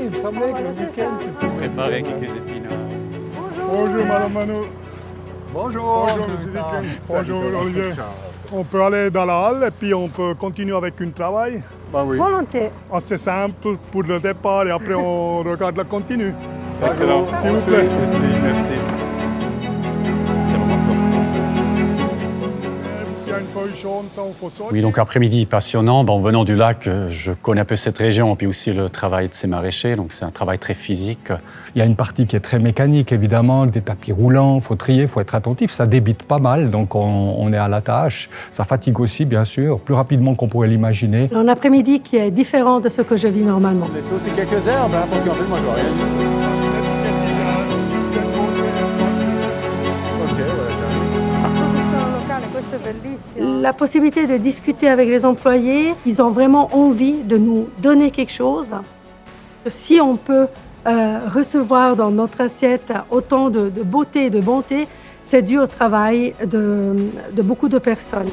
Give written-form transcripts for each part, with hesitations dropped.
il me semblait que le week-end, tu peux préparer quelques épinards. Bonjour Madame Mano. Bonjour, Bonjour Monsieur Ziken. Bonjour Olivier. On peut aller dans la halle et puis on peut continuer avec un travail. Bah oui. Volontiers. Assez simple pour le départ et après on regarde la continue. Excellent. S'il vous plaît. Merci. C'est vraiment top. Il y a une feuille jaune, ça on faut sortir. Oui, donc après-midi passionnant. En venant du lac, je connais un peu cette région, puis aussi le travail de ces maraîchers. Donc c'est un travail très physique. Il y a une partie qui est très mécanique, évidemment, des tapis roulants, il faut trier, il faut être attentif. Ça débite pas mal, donc on est à la tâche. Ça fatigue aussi, bien sûr, plus rapidement qu'on pourrait l'imaginer. Un après-midi qui est différent de ce que je vis normalement. Laissez aussi quelques herbes, hein, parce qu'en fait, moi, je vois rien. La possibilité de discuter avec les employés, ils ont vraiment envie de nous donner quelque chose. Si on peut recevoir dans notre assiette autant de beauté et de bonté, c'est dû au travail de beaucoup de personnes.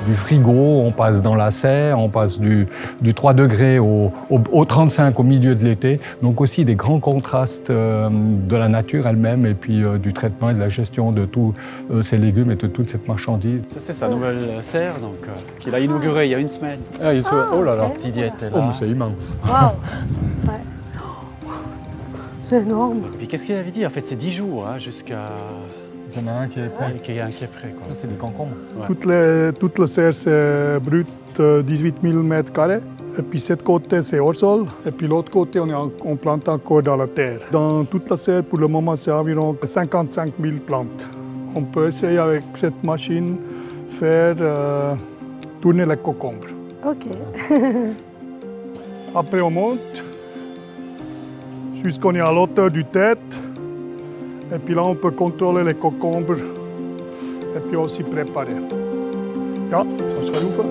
Du frigo, on passe dans la serre, on passe du 3 degrés au 35 au milieu de l'été. Donc aussi des grands contrastes de la nature elle-même et puis du traitement et de la gestion de tous ces légumes et de toute cette marchandise. Ça, c'est sa nouvelle serre, donc, qu'il a inaugurée il y a une semaine. Oh là là, ok. Petite diète est oh, là. mais c'est immense. Waouh! Ouais. C'est énorme. Puis qu'est-ce qu'il avait dit? En fait, c'est 10 jours jusqu'à... Il y en a un qui est prêt. qu'il y a un qui est prêt. Quoi. Ça, c'est des concombres. Ouais. Toute la serre c'est brut 18 000 mètres carrés. Et puis cette côté c'est hors sol. Et puis l'autre côté on plante encore dans la terre. Dans toute la serre pour le moment c'est environ 55 000 plantes. On peut essayer avec cette machine faire tourner les concombres. OK. Après on monte jusqu'on est à l'auteur du tête. Et puis là on peut contrôler les concombres et puis aussi préparer. Ja, ça se rouvre.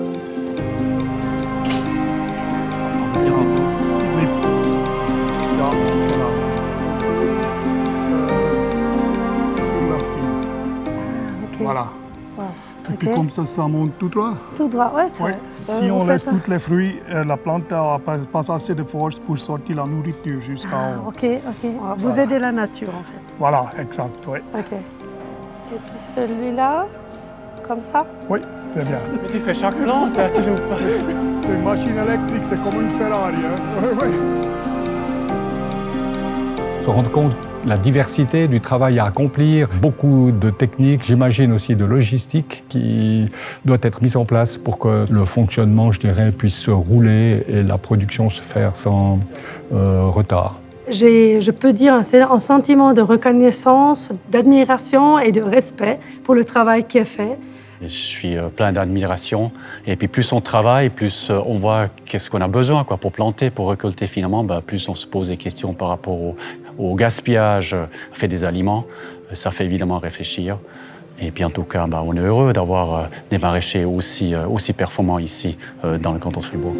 Ja, voilà. Sur la file. OK. Voilà. Wow. Et puis OK. comme ça monte tout droit. Tout droit, ouais, c'est Ouais. vrai. Si Vous on faites laisse ça. tous les fruits, la plante n'a pas assez de force pour sortir la nourriture jusqu'en Ah, haut. OK, OK. Vous aidez la nature, en fait. Voilà, exact, oui. OK. Et puis celui-là, comme ça? Oui, très bien. Mais tu fais chaque plante, hein, tu loupes pas. C'est une machine électrique, c'est comme une Ferrari. Hein. Oui, oui. Se rendre compte de la diversité du travail à accomplir, beaucoup de techniques, j'imagine aussi de logistique qui doit être mise en place pour que le fonctionnement, je dirais, puisse se rouler et la production se faire sans retard. Je peux dire, c'est un sentiment de reconnaissance, d'admiration et de respect pour le travail qui est fait. Je suis plein d'admiration. Et puis plus on travaille, plus on voit qu'est-ce qu'on a besoin quoi, pour planter, pour récolter finalement. Plus on se pose des questions par rapport au gaspillage fait des aliments. Ça fait évidemment réfléchir. Et puis en tout cas, on est heureux d'avoir des maraîchers aussi performants ici dans le canton de Fribourg.